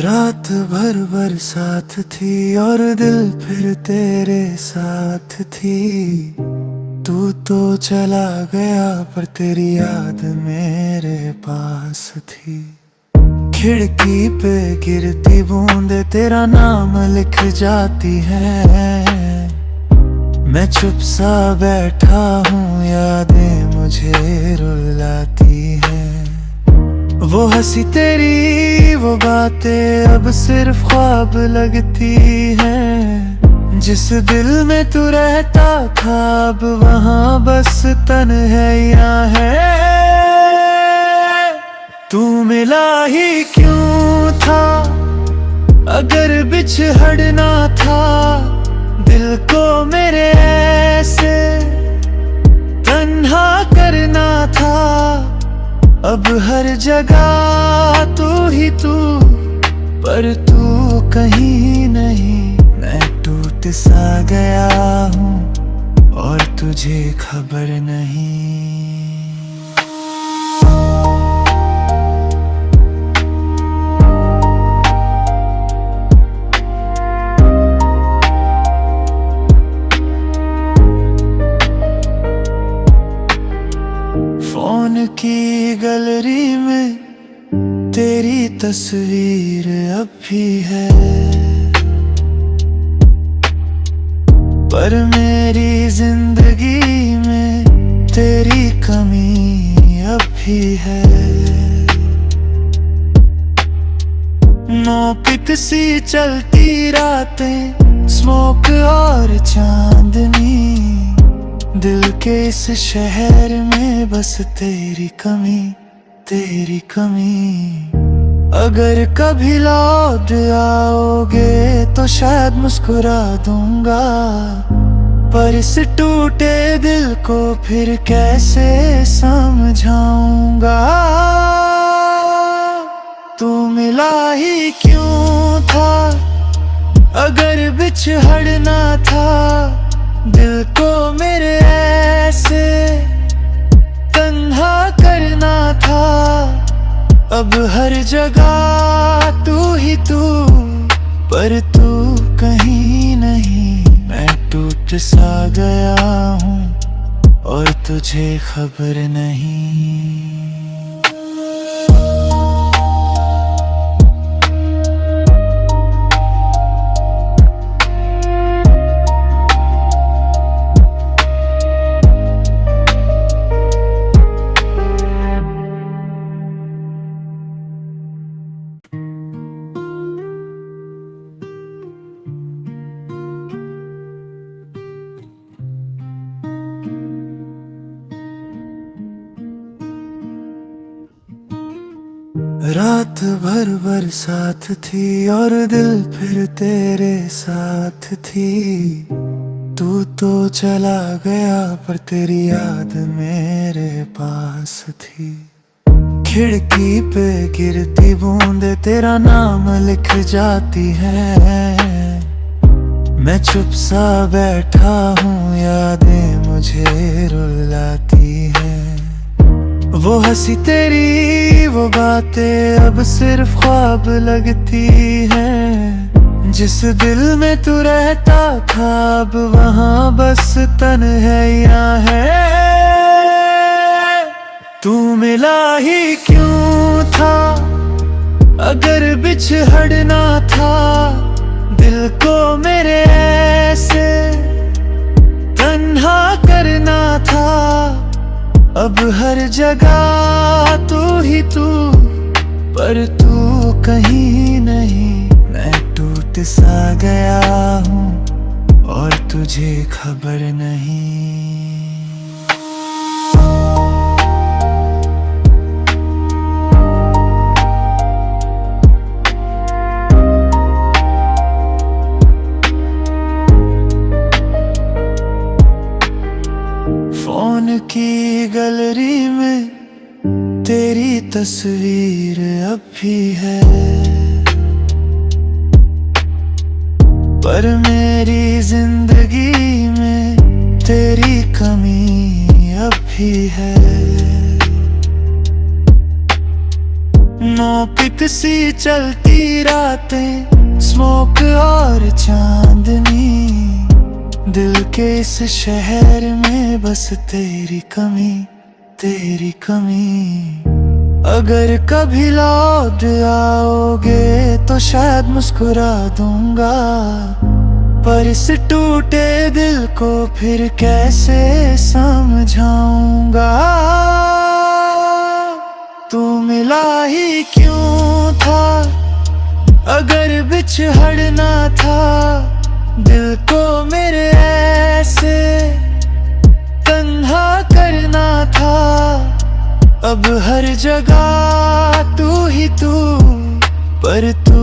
रात भर बरसात थी और दिल फिर तेरे साथ थी। तू तो चला गया पर तेरी याद मेरे पास थी। खिड़की पे गिरती बूंदे तेरा नाम लिख जाती है। मैं चुप सा बैठा हूँ, यादें मुझे रुलाती हैं। वो हंसी तेरी वो बातें अब सिर्फ ख्वाब लगती हैं। जिस दिल में तू रहता था अब वहाँ बस तन्हाइयाँ है। तू मिला ही क्यों था अगर बिछड़ना था दिल को मेरे ऐसे तन्हा करना था। अब हर जगह तू ही तू पर तू कहीं नहीं। मैं टूट सा गया हूँ और तुझे खबर नहीं। फोन की गैलरी में तेरी तस्वीर अब भी है, पर मेरी जिंदगी में तेरी कमी अब भी है। मौपिक सी चलती रातें, स्मोक और चांदनी, दिल के इस शहर में बस तेरी कमी तेरी कमी। अगर कभी लौट आओगे तो शायद मुस्कुरा दूंगा, पर इस टूटे दिल को फिर कैसे समझाऊंगा। तू मिला ही क्यों था अगर बिछड़ना था दिल को मेरे ऐसे तन्हा करना था। अब हर जगह तू ही तू पर तू कहीं नहीं। मैं टूट सा गया हूँ और तुझे खबर नहीं। रात भर बरसात थी और दिल फिर तेरे साथ थी। तू तो चला गया पर तेरी याद मेरे पास थी। खिड़की पे गिरती बूंदे तेरा नाम लिख जाती है। मैं चुप सा बैठा हूँ, यादें मुझे रुलाती हैं। वो हंसी तेरी वो बातें अब सिर्फ ख्वाब लगती हैं। जिस दिल में तू रहता था अब वहाँ बस तन्हाइयाँ है। तू मिला ही क्यों था अगर बिछड़ना था दिल को मेरे ऐसे तन्हा करना था। अब हर जगह तू ही तू पर तू कहीं नहीं। मैं टूट सा गया हूँ और तुझे खबर नहीं। फोन की गैलरी में तेरी तस्वीर अब भी है, पर मेरी जिंदगी में तेरी कमी अब भी है। नौपित सी चलती रातें, स्मोक और चांदनी, दिल के इस शहर में बस तेरी कमी, तेरी कमी। अगर कभी लौट आओगे तो शायद मुस्कुरा दूंगा, पर इस टूटे दिल को फिर कैसे समझाऊंगा। तू मिला ही क्यों था, अगर बिछड़ना था दिल को मेरे ऐसे तन्हा करना था। अब हर जगह तू ही तू, पर तू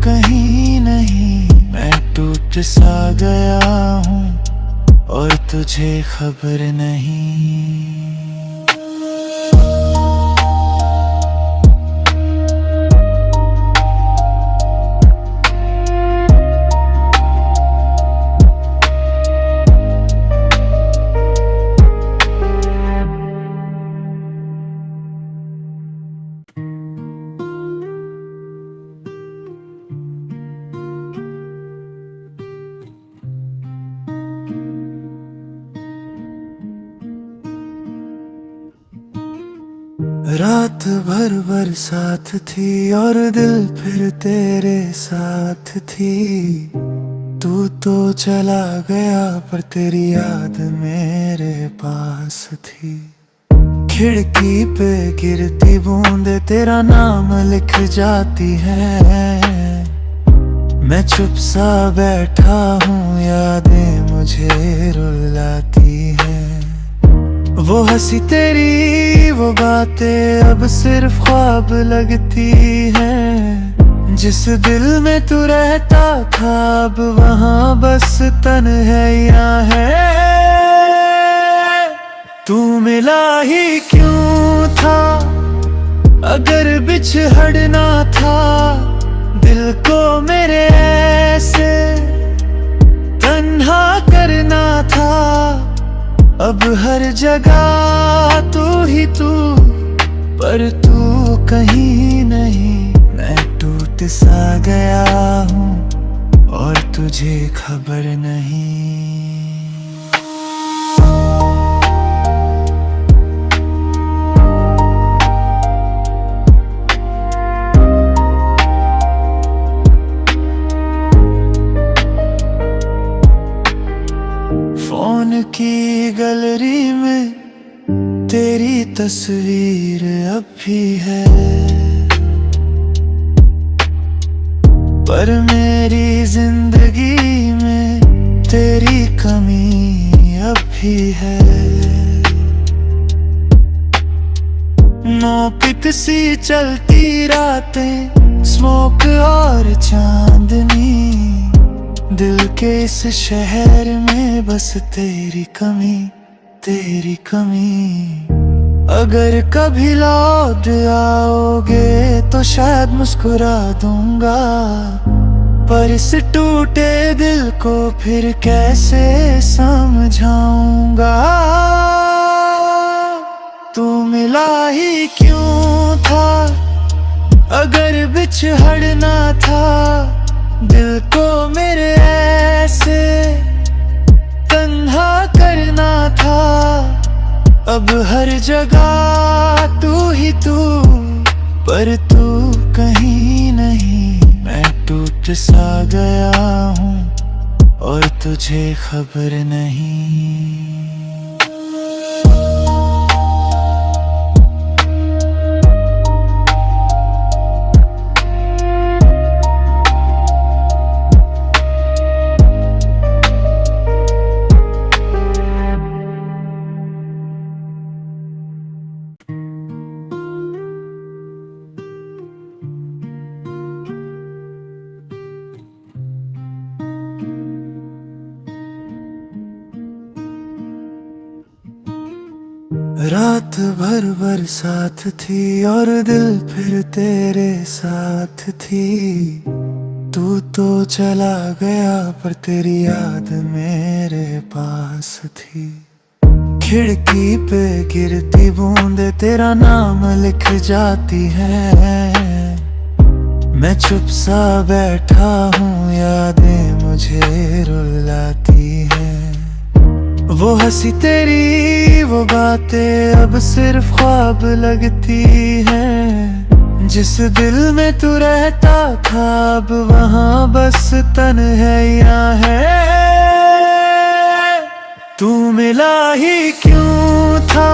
कहीं नहीं। मैं टूट सा गया हूँ और तुझे खबर नहीं। रात भर बरसात थी और दिल फिर तेरे साथ थी। तू तो चला गया पर तेरी याद मेरे पास थी। खिड़की पे गिरती बूंदे तेरा नाम लिख जाती है। मैं चुप सा बैठा हूँ, यादें मुझे रुलाती है। वो हंसी तेरी, वो बातें अब सिर्फ ख्वाब लगती हैं। जिस दिल में तू रहता था अब वहाँ बस तन्हाइयाँ है। तू मिला ही क्यों था, अगर बिछड़ना था दिल को मेरे ऐसे तन्हा करना था। अब हर जगह तू ही तू, पर तू कहीं नहीं। मैं टूट सा गया हूँ और तुझे खबर नहीं। फोन की गैलरी में तेरी तस्वीर अब भी है, पर मेरी जिंदगी में तेरी कमी अब भी है। नौपित सी चलती रातें, स्मोक और चांदनी, दिल के इस शहर में बस तेरी कमी, तेरी कमी। अगर कभी लौट आओगे तो शायद मुस्कुरा दूंगा, पर इस टूटे दिल को फिर कैसे समझाऊंगा। तू मिला ही क्यों था, अगर बिछड़ना था दिल को मेरे ऐसे तन्हा करना था। अब हर जगह तू ही तू, पर तू कहीं नहीं। मैं टूट सा गया हूँ और तुझे खबर नहीं। रात भर बरसात थी और दिल फिर तेरे साथ थी। तू तो चला गया पर तेरी याद मेरे पास थी। खिड़की पे गिरती बूंदे तेरा नाम लिख जाती है। मैं चुप सा बैठा हूँ, यादें मुझे रुलाती हैं। वो हंसी तेरी, वो बातें अब सिर्फ ख्वाब लगती हैं। जिस दिल में तू रहता था, अब वहाँ बस तन्हाइयाँ है। तू मिला ही क्यों था,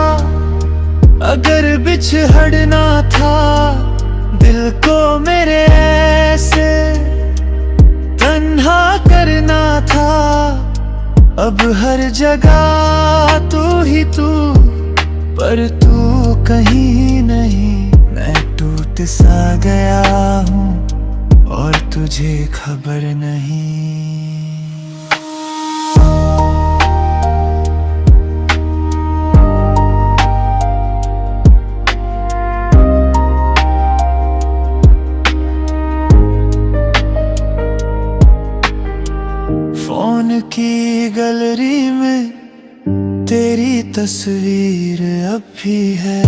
अगर बिछड़ना था दिल को मेरे ऐसे तन्हा करना था। अब हर जगह तू ही तू, पर तू कहीं नहीं। मैं टूट सा गया हूँ और तुझे खबर नहीं। फोन की गैलरी में तेरी तस्वीर अब भी है,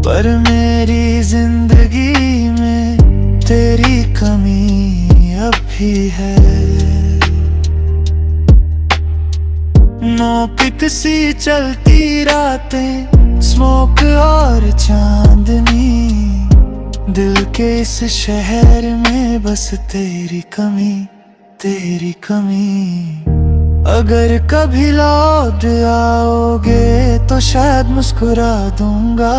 पर मेरी जिंदगी में तेरी कमी अब भी है। नौपिक सी चलती रातें, स्मोक और चांदनी, दिल के इस शहर में बस तेरी कमी, तेरी कमी। अगर कभी लौट आओगे तो शायद मुस्कुरा दूंगा,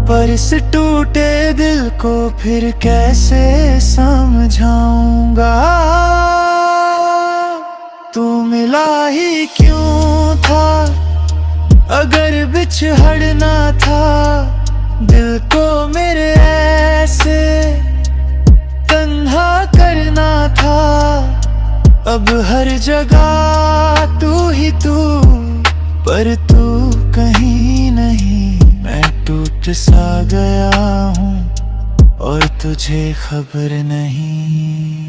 पर इस टूटे दिल को फिर कैसे समझाऊंगा। तू मिला ही क्यों था, अगर बिछड़ना था दिल को मेरे ऐसे तन्हा करना था। अब हर जगह तू ही तू, पर तू कहीं नहीं। मैं टूट सा गया हूँ और तुझे खबर नहीं।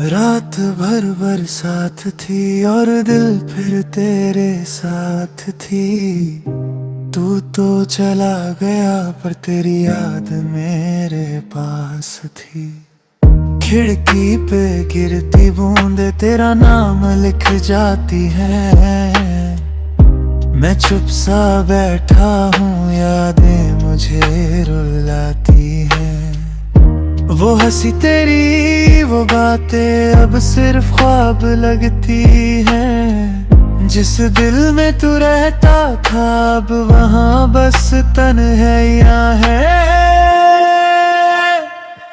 रात भर बरसात थी और दिल फिर तेरे साथ थी। तू तो चला गया पर तेरी याद मेरे पास थी। खिड़की पे गिरती बूंदे तेरा नाम लिख जाती है। मैं चुप सा बैठा हूँ, यादें मुझे रुलाती हैं। वो हंसी तेरी, वो बातें अब सिर्फ ख्वाब लगती हैं। जिस दिल में तू रहता था, अब वहाँ बस तन्हाइयाँ है।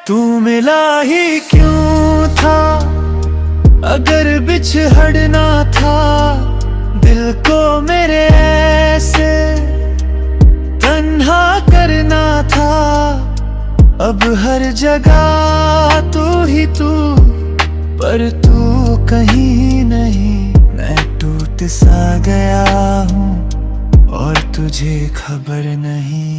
तू मिला ही क्यों था, अगर बिछड़ना था दिल को मेरे ऐसे तन्हा करना था। अब हर जगह तू ही तू, पर तू कहीं नहीं। मैं टूट सा गया हूँ और तुझे खबर नहीं।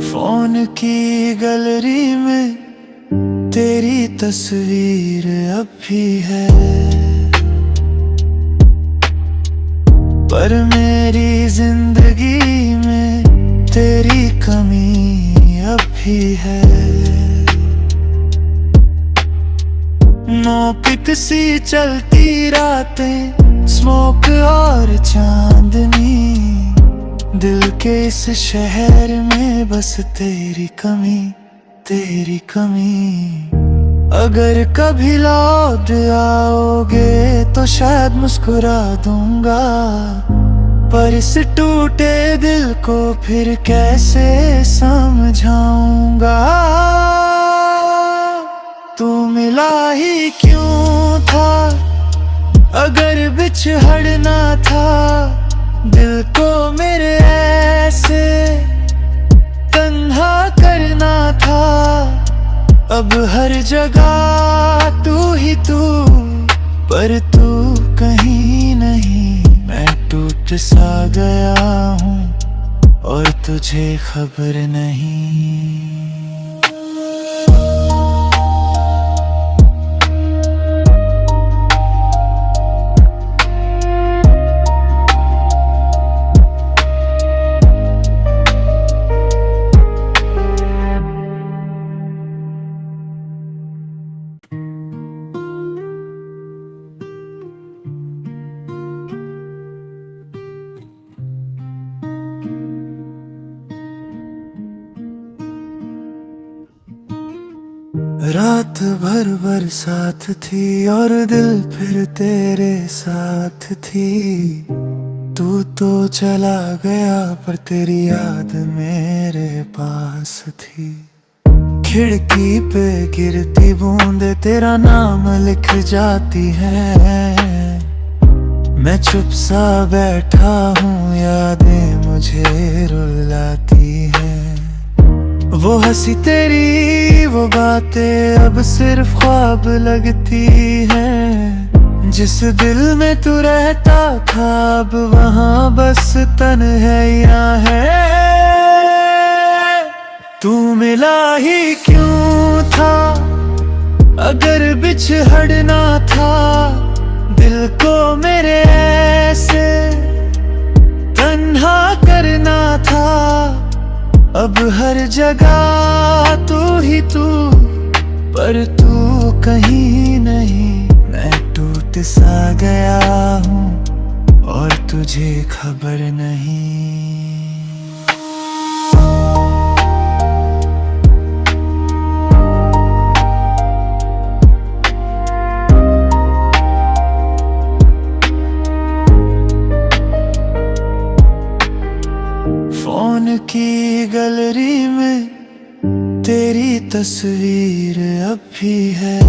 फोन की गैलरी में तेरी तस्वीर अब भी है, पर मेरी जिंदगी में तेरी कमी अब भी है। नौपिक सी चलती रातें, स्मोक और चांदनी, दिल के इस शहर में बस तेरी कमी, तेरी कमी। अगर कभी लौट आओगे तो शायद मुस्कुरा दूंगा, पर इस टूटे दिल को फिर कैसे समझाऊंगा। तू मिला ही क्यों था अगर बिछड़ना था दिल को मेरे ऐसे तन्हा करना था। अब हर जगह तू ही तू पर तू कहीं नहीं। मैं टूट सा गया हूँ और तुझे खबर नहीं। रात भर बरसात थी और दिल फिर तेरे साथ थी। तू तो चला गया पर तेरी याद मेरे पास थी। खिड़की पे गिरती बूंदे तेरा नाम लिख जाती है। मैं चुप सा बैठा हूँ यादें मुझे रुलाती है। वो हंसी तेरी वो बातें अब सिर्फ ख्वाब लगती हैं। जिस दिल में तू रहता था अब वहाँ बस तन्हाइयाँ है। तू मिला ही क्यों था अगर बिछड़ना था दिल को मेरे ऐसे तन्हा करना था। अब हर जगह तू ही तू पर तू कहीं नहीं। मैं टूट सा गया हूँ और तुझे खबर नहीं। फोन की गैलरी में तेरी तस्वीर अब भी है।